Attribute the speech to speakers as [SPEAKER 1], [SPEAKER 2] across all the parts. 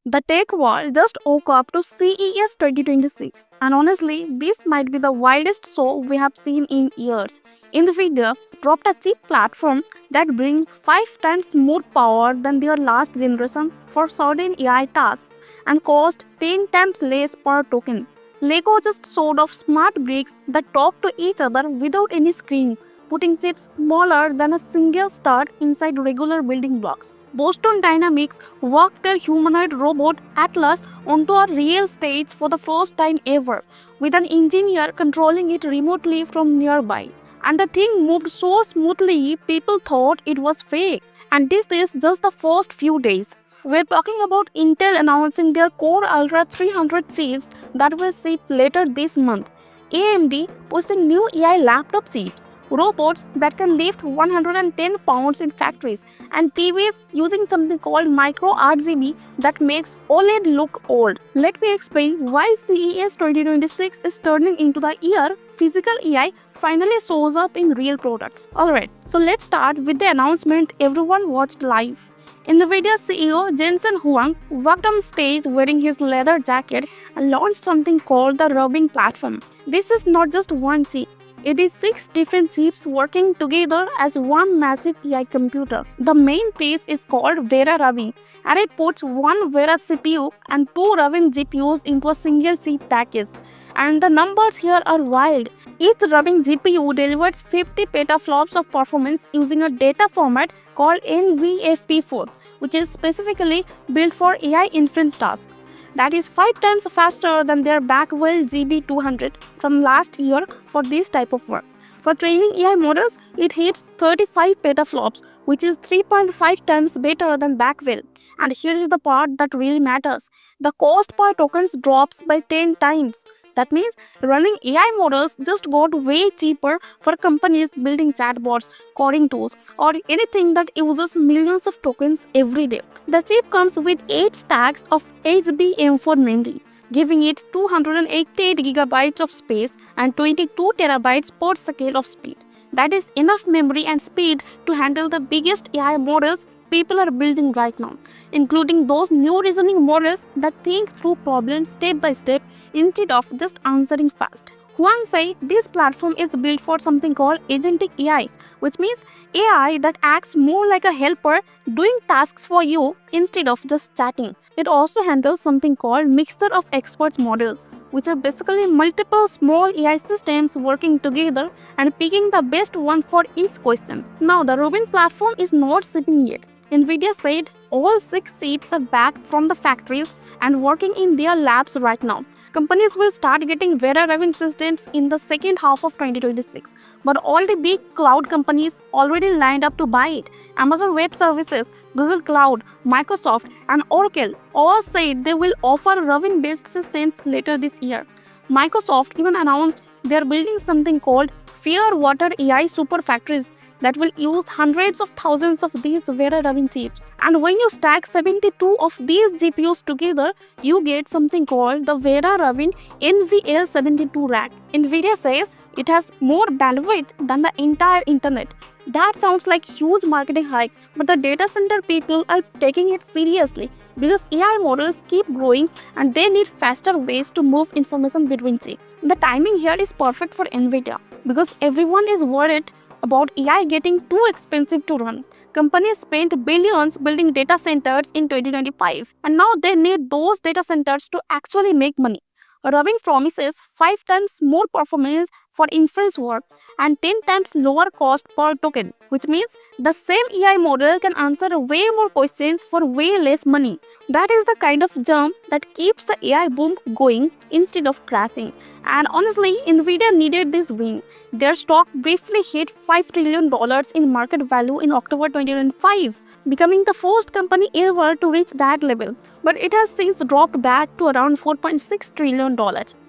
[SPEAKER 1] The tech world just woke up to CES 2026, and honestly, this might be the wildest show we have seen in years. Nvidia dropped a chip platform that brings 5 times more power than their last generation for certain AI tasks and cost 10 times less per token. Lego just showed off smart bricks that talk to each other without any screens, putting chips smaller than a single star inside regular building blocks. Boston Dynamics worked their humanoid robot Atlas onto a real stage for the first time ever, with an engineer controlling it remotely from nearby. And the thing moved so smoothly, people thought it was fake. And this is just the first few days. We're talking about Intel announcing their Core Ultra 300 chips that will ship later this month. AMD pushing new AI laptop chips, robots that can lift 110 pounds in factories, and TVs using something called Micro RGB that makes OLED look old. Let me explain why CES 2026 is turning into the year physical AI finally shows up in real products. Alright, so let's start with the announcement everyone watched live. Nvidia CEO Jensen Huang walked on stage wearing his leather jacket and launched something called the Rubin platform. This is not just one chip. It is 6 different chips working together as one massive AI computer. The main piece is called Vera Rubin, and it puts one Vera CPU and 2 Rubin GPUs into a single chip package. And the numbers here are wild. Each Rubin GPU delivers 50 petaflops of performance using a data format called NVFP4, which is specifically built for AI inference tasks. That is 5 times faster than their Blackwell GB200 from last year for this type of work. For training AI models, it hits 35 petaflops, which is 3.5 times better than Blackwell. And here is the part that really matters. The cost per tokens drops by 10 times. That means running AI models just got way cheaper for companies building chatbots, coding tools, or anything that uses millions of tokens every day. The chip comes with 8 stacks of HBM4 memory, giving it 288 gigabytes of space and 22 terabytes per second of speed. That is enough memory and speed to handle the biggest AI models people are building right now, including those new reasoning models that think through problems step by step instead of just answering fast. Huang said this platform is built for something called agentic AI, which means AI that acts more like a helper doing tasks for you instead of just chatting. It also handles something called mixture of experts models, which are basically multiple small AI systems working together and picking the best one for each question. Now, the Rubin platform is not shipping yet. Nvidia said all 6 chips are back from the factories and working in their labs right now. Companies will start getting Vera Rubin systems in the second half of 2026, but all the big cloud companies already lined up to buy it. Amazon Web Services, Google Cloud, Microsoft, and Oracle all said they will offer Rubin-based systems later this year. Microsoft even announced they are building something called Fairwater AI super factories that will use hundreds of thousands of these Vera Rubin chips. And when you stack 72 of these GPUs together, you get something called the Vera Rubin NVL72 rack. Nvidia says it has more bandwidth than the entire internet. That sounds like huge marketing hype, but the data center people are taking it seriously because AI models keep growing and they need faster ways to move information between chips. The timing here is perfect for Nvidia because everyone is worried about AI getting too expensive to run. Companies spent billions building data centers in 2025, and now they need those data centers to actually make money. Rubin promises 5 times more performance for inference work and 10 times lower cost per token, which means the same AI model can answer way more questions for way less money. That is the kind of jump that keeps the AI boom going instead of crashing. And honestly, Nvidia needed this win. Their stock briefly hit $5 trillion in market value in October 2025, becoming the first company ever to reach that level. But it has since dropped back to around $4.6 trillion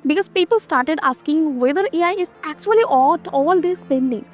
[SPEAKER 1] because people started asking whether AI is actually worth all this spending.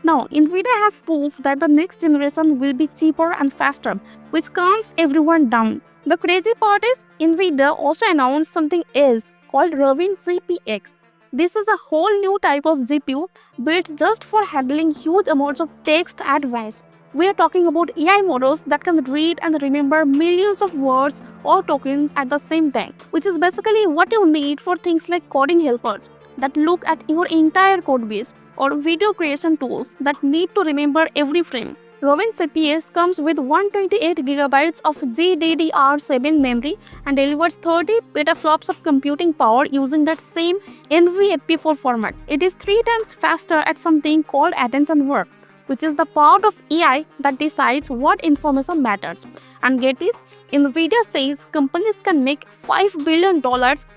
[SPEAKER 1] Now, Nvidia have proved that the next generation will be cheaper and faster, which calms everyone down. The crazy part is Nvidia also announced something else called Rubin CPX. This is a whole new type of GPU built just for handling huge amounts of text at once. We are talking about AI models that can read and remember millions of words or tokens at the same time, which is basically what you need for things like coding helpers that look at your entire code base or video creation tools that need to remember every frame. Rubin CPS comes with 128 gigabytes of GDDR7 memory and delivers 30 petaflops of computing power using that same NVFP4 format. It is 3 times faster at something called attention work, which is the part of AI that decides what information matters. And get this, Nvidia says companies can make $5 billion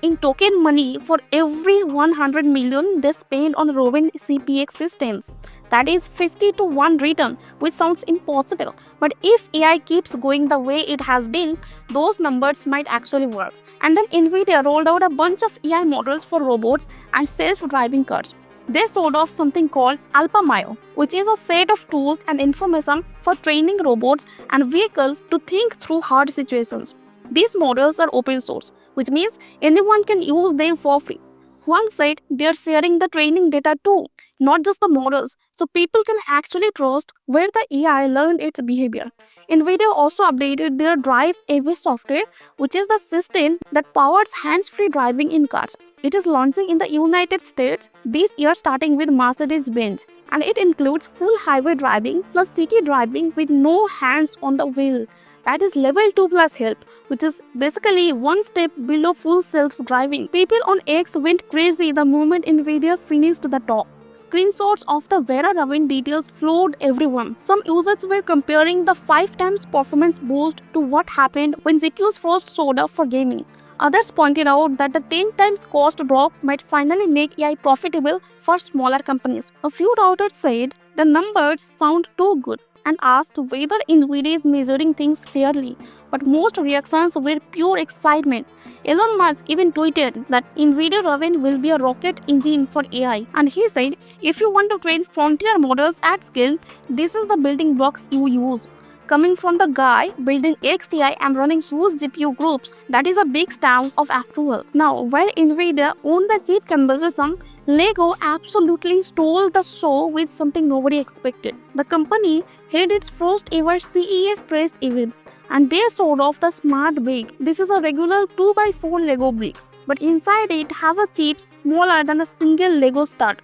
[SPEAKER 1] in token money for every 100 million they spend on Rubin CPX systems. That is 50 to 1 return, which sounds impossible. But if AI keeps going the way it has been, those numbers might actually work. And then Nvidia rolled out a bunch of AI models for robots and self-driving cars. They showed off something called AlphaMyo, which is a set of tools and information for training robots and vehicles to think through hard situations. These models are open source, which means anyone can use them for free. One said they are sharing the training data too, not just the models, so people can actually trust where the AI learned its behavior. Nvidia also updated their Drive AV software, which is the system that powers hands-free driving in cars. It is launching in the United States this year starting with Mercedes-Benz, and it includes full highway driving plus city driving with no hands on the wheel. That is level 2 plus help, which is basically one step below full self-driving. People on X went crazy the moment Nvidia finished the talk. Screenshots of the Vera Rubin details flowed everyone. Some users were comparing the 5 times performance boost to what happened when GPUs first showed up for gaming. Others pointed out that the 10 times cost drop might finally make AI profitable for smaller companies. A few doubters said the numbers sound too good and asked whether Nvidia is measuring things fairly, but most reactions were pure excitement. Elon Musk even tweeted that Nvidia Rubin will be a rocket engine for AI, and he said, if you want to train frontier models at scale, this is the building blocks you use. Coming from the guy building XTI and running huge GPU groups, that is a big stamp of approval. Now, while Nvidia owned the cheap conversation, Lego absolutely stole the show with something nobody expected. The company had its first ever CES press event, and they showed off the smart brick. This is a regular 2x4 Lego brick, but inside it has a chip smaller than a single Lego stud.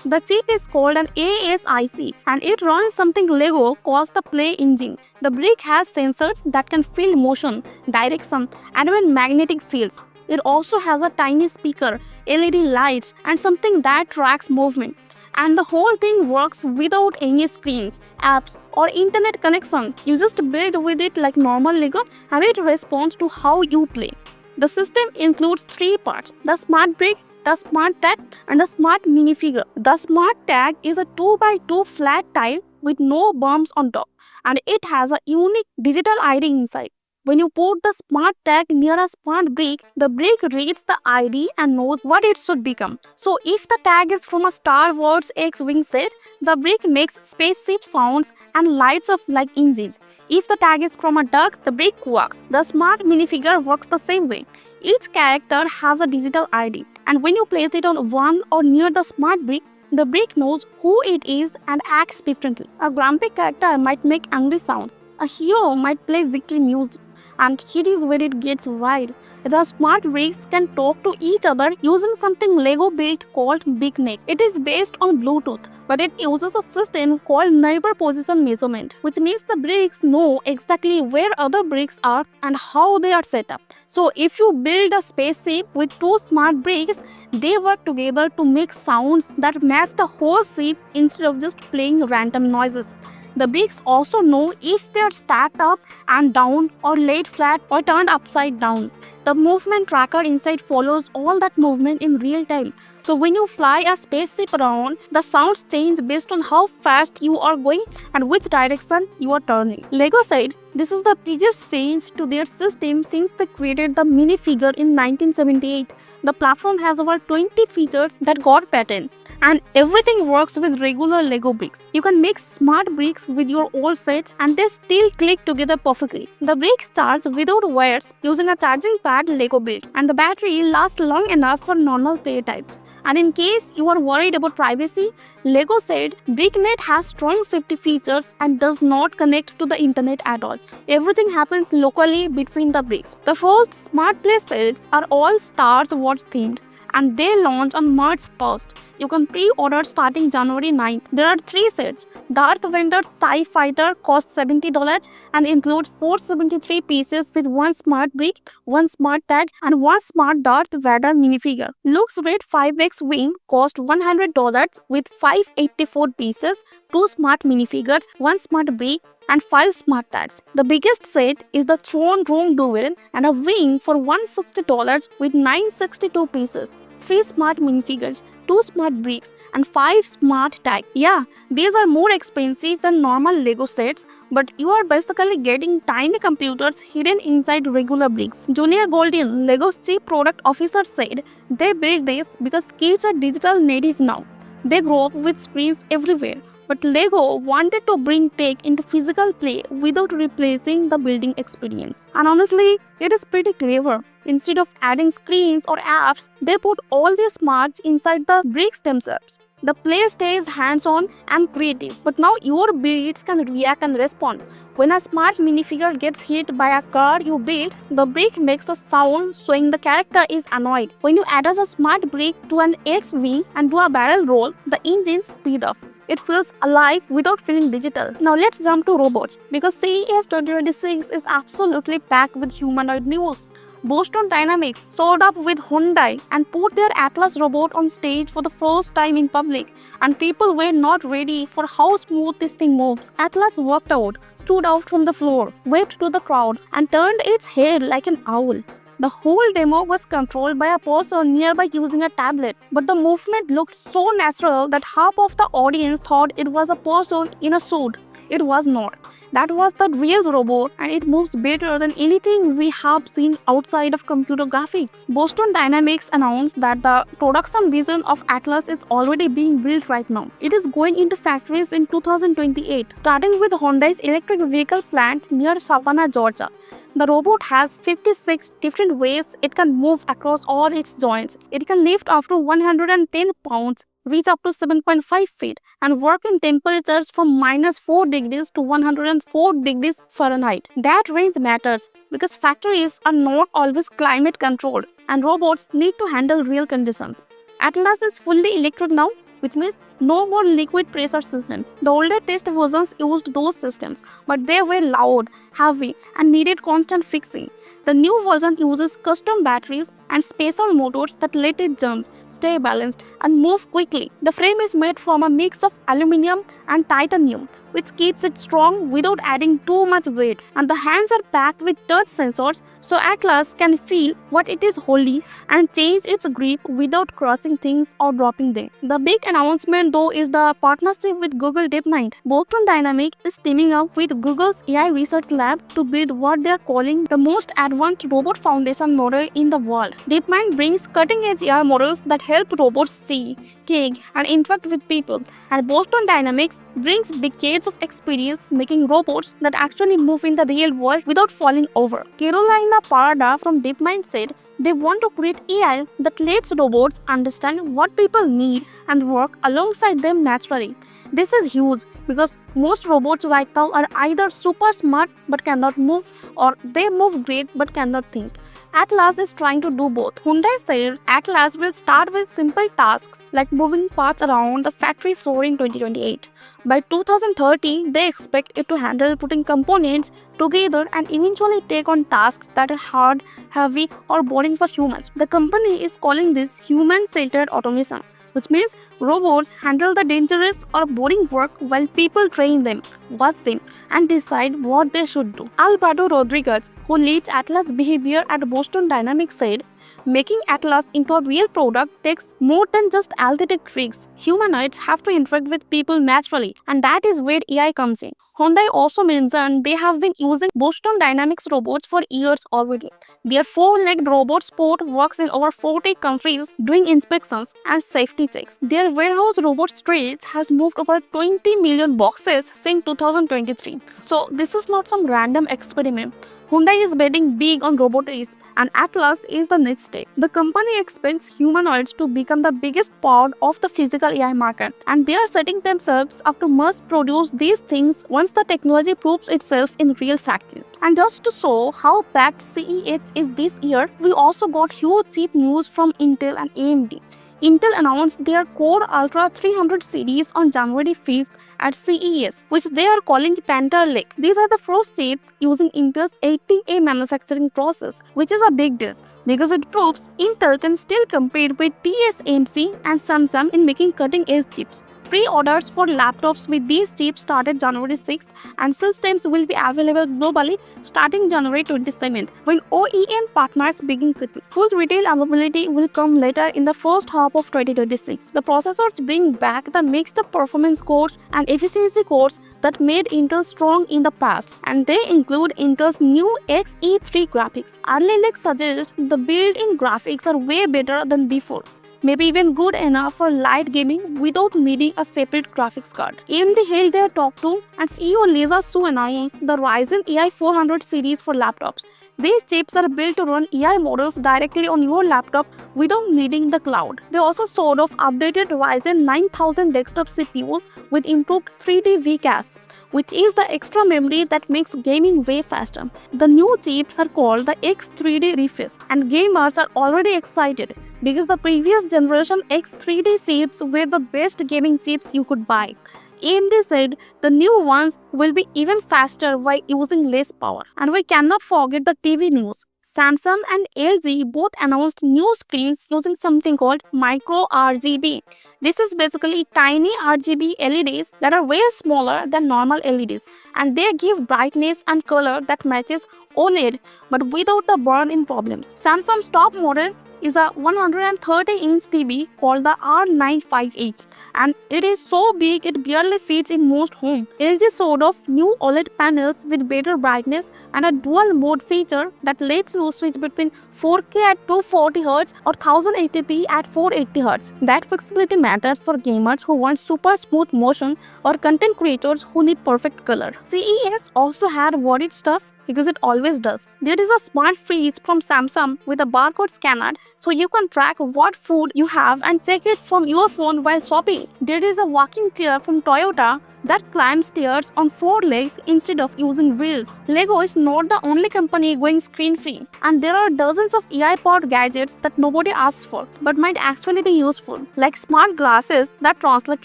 [SPEAKER 1] The chip is called an ASIC and it runs something Lego calls the Play Engine. The brick has sensors that can feel motion, direction, and even magnetic fields. It also has a tiny speaker, LED lights, and something that tracks movement. And the whole thing works without any screens, apps, or internet connection. You just build with it like normal Lego and it responds to how you play. The system includes 3 parts: the smart brick, the smart tag, and the smart minifigure. The smart tag is a 2x2 flat tile with no bumps on top, and it has a unique digital ID inside. When you put the smart tag near a smart brick, the brick reads the ID and knows what it should become. So if the tag is from a Star Wars X-Wing set, the brick makes spaceship sounds and lights up like engines. If the tag is from a duck, the brick quacks. The smart minifigure works the same way. Each character has a digital ID, and when you place it on one or near the smart brick, the brick knows who it is and acts differently. A grumpy character might make angry sounds. A hero might play victory music, and here is where it gets wild. The smart bricks can talk to each other using something Lego built called BigNet. It is based on Bluetooth, but it uses a system called neighbor position measurement, which means the bricks know exactly where other bricks are and how they are set up. So if you build a spaceship with 2 smart bricks, they work together to make sounds that match the whole ship instead of just playing random noises. The bricks also know if they are stacked up and down or laid flat or turned upside down. The movement tracker inside follows all that movement in real time. So when you fly a spaceship around, the sounds change based on how fast you are going and which direction you are turning. Lego said this is the biggest change to their system since they created the minifigure in 1978. The platform has over 20 features that got patents, And everything works with regular Lego bricks. You can make smart bricks with your old sets and they still click together perfectly. The brick starts without wires using a charging pad Lego built, and the battery lasts long enough for normal play types. And in case you are worried about privacy, Lego said BrickNet has strong safety features and does not connect to the internet at all. Everything happens locally between the bricks. The first smart play sets are all Star Wars themed and they launch on March 1st. You can pre-order starting January 9th. There are 3 sets. Darth Vader's TIE Fighter costs $70 and includes 473 pieces with 1 smart brick, 1 smart tag, and 1 smart Darth Vader minifigure. Luke's Red 5X Wing costs $100 with 584 pieces, 2 smart minifigures, 1 smart brick, and 5 smart tags. The biggest set is the Throne Room Duel and a wing for $160 with 962 pieces, 3 smart minifigures, 2 smart bricks, and 5 smart tags. Yeah, these are more expensive than normal Lego sets, but you are basically getting tiny computers hidden inside regular bricks. Julia Goldin, Lego's chief product officer, said they built this because kids are digital native now. They grow up with screens everywhere. But Lego wanted to bring tech into physical play without replacing the building experience. And honestly, it is pretty clever. Instead of adding screens or apps, they put all the smarts inside the bricks themselves. The play stays hands-on and creative, but now your builds can react and respond. When a smart minifigure gets hit by a car you built, the brick makes a sound showing the character is annoyed. When you attach a smart brick to an X-wing and do a barrel roll, the engines speed up. It feels alive without feeling digital. Now let's jump to robots, because CES 2026 is absolutely packed with humanoid news. Boston Dynamics showed up with Hyundai and put their Atlas robot on stage for the first time in public, and people were not ready for how smooth this thing moves. Atlas walked out, stood out from the floor, waved to the crowd, and turned its head like an owl. The whole demo was controlled by a person nearby using a tablet, but the movement looked so natural that half of the audience thought it was a person in a suit. It was not. That was the real robot, and it moves better than anything we have seen outside of computer graphics. Boston Dynamics announced that the production vision of Atlas is already being built right now. It is going into factories in 2028, starting with Hyundai's electric vehicle plant near Savannah, Georgia. The robot has 56 different ways it can move across all its joints. It can lift up to 110 pounds, reach up to 7.5 feet, and work in temperatures from -4 degrees to 104 degrees Fahrenheit. That range matters because factories are not always climate controlled and robots need to handle real conditions. Atlas is fully electric now, which means no more liquid pressure systems. The older test versions used those systems, but they were loud, heavy, and needed constant fixing. The new version uses custom batteries and special motors that let it jump, stay balanced, and move quickly. The frame is made from a mix of aluminum and titanium, which keeps it strong without adding too much weight. And the hands are packed with touch sensors, so Atlas can feel what it is holding and change its grip without crushing things or dropping them. The big announcement though is the partnership with Google DeepMind. Boston Dynamics is teaming up with Google's AI research lab to build what they are calling the most advanced robot foundation model in the world. DeepMind brings cutting-edge AI models that help robots see, kick, and interact with people, and Boston Dynamics brings decades of experience making robots that actually move in the real world without falling over. Carolina Parada from DeepMind said they want to create AI that lets robots understand what people need and work alongside them naturally. This is huge because most robots right now are either super smart but cannot move, or they move great but cannot think. Atlas is trying to do both. Hyundai said Atlas will start with simple tasks like moving parts around the factory floor in 2028. By 2030, they expect it to handle putting components together and eventually take on tasks that are hard, heavy, or boring for humans. The company is calling this human-centered automation, which means robots handle the dangerous or boring work while people train them, watch them, and decide what they should do. Alberto Rodriguez, who leads Atlas Behavior at Boston Dynamics, said, Making Atlas into a real product takes more than just aesthetic tricks. Humanoids have to interact with people naturally, and that is where AI comes in. Hyundai also mentioned they have been using Boston Dynamics robots for years already. Their four-legged robot Sport works in over 40 countries doing inspections and safety checks. Their warehouse robot Stretch has moved over 20 million boxes since 2023. So this is not some random experiment. Hyundai is betting big on robotics, and Atlas is the next step. The company expects humanoids to become the biggest part of the physical AI market, and they are setting themselves up to mass produce these things once the technology proves itself in real factories. And just to show how packed CES is this year, we also got huge chip news from Intel and AMD. Intel announced their Core Ultra 300 series on January 5th at CES, which they are calling Panther Lake. These are the first chips using Intel's 80A manufacturing process, which is a big deal because it proves Intel can still compete with TSMC and Samsung in making cutting-edge chips. Pre-orders for laptops with these chips started January 6th, and systems will be available globally starting January 27th when OEM partners begin shipping. Full retail availability will come later in the first half of 2026. The processors bring back the mixed performance cores and efficiency cores that made Intel strong in the past, and they include Intel's new Xe3 graphics. Early leaks suggest the built-in graphics are way better than before, maybe even good enough for light gaming without needing a separate graphics card. AMD held their talk too, and CEO Lisa Su announced the Ryzen AI 400 series for laptops. These chips are built to run AI models directly on your laptop without needing the cloud. They also sort of updated Ryzen 9000 desktop CPUs with improved 3D VCAS, which is the extra memory that makes gaming way faster. The new chips are called the X3D Refresh, and gamers are already excited because the previous generation X3D chips were the best gaming chips you could buy. AMD said the new ones will be even faster while using less power. And we cannot forget the TV news. Samsung and LG both announced new screens using something called Micro RGB. This is basically tiny RGB LEDs that are way smaller than normal LEDs, and they give brightness and color that matches OLED but without the burn-in problems. Samsung's top model is a 130-inch TV called the R95H, and it is so big it barely fits in most homes. LG showed off new OLED panels with better brightness and a dual mode feature that lets you switch between 4K at 240Hz or 1080p at 480Hz. That flexibility matters for gamers who want super smooth motion or content creators who need perfect color. CES also had worried stuff because it always does. There is a smart fridge from Samsung with a barcode scanner so you can track what food you have and check it from your phone while shopping. There is a walking chair from Toyota that climbs stairs on 4 legs instead of using wheels. Lego is not the only company going screen-free, and there are dozens of AI-powered gadgets that nobody asks for but might actually be useful, like smart glasses that translate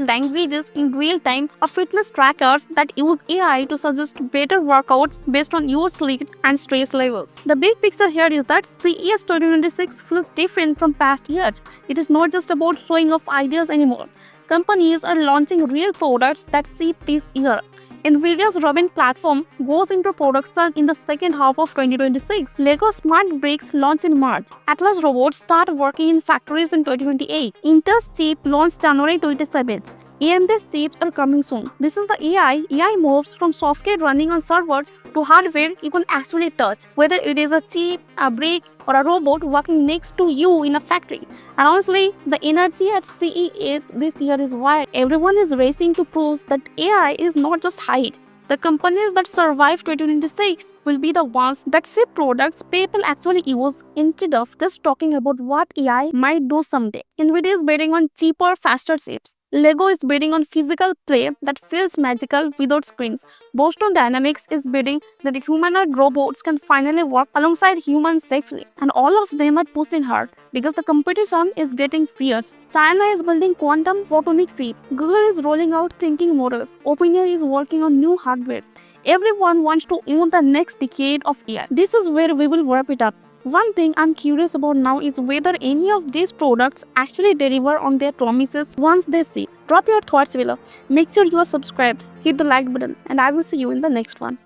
[SPEAKER 1] languages in real time or fitness trackers that use AI to suggest better workouts based on your sleep and stress levels. The big picture here is that CES 2026 feels different from past years. It is not just about showing off ideas anymore. Companies are launching real products that ship this year. Nvidia's Rubin platform goes into production in the second half of 2026. Lego Smart Bricks launch in March. Atlas robots start working in factories in 2028. Intel's chip launched January 27th. AMD's chips are coming soon. This is the AI. AI moves from software running on servers to hardware you can actually touch, whether it is a chip, a brick, or a robot working next to you in a factory. And honestly, the energy at CES this year is wild. Everyone is racing to prove that AI is not just hype. The companies that survive 2026 will be the ones that ship products people actually use instead of just talking about what AI might do someday. Nvidia is betting on cheaper, faster chips. Lego is betting on physical play that feels magical without screens. Boston Dynamics is betting that humanoid robots can finally work alongside humans safely. And all of them are pushing hard because the competition is getting fierce. China is building quantum photonic chip. Google is rolling out thinking models. OpenAI is working on new hardware. Everyone wants to own the next decade of AI. This is where we will wrap it up. One thing I'm curious about now is whether any of these products actually deliver on their promises once they ship. Drop your thoughts below. Make sure you are subscribed, hit the like button, and I will see you in the next one.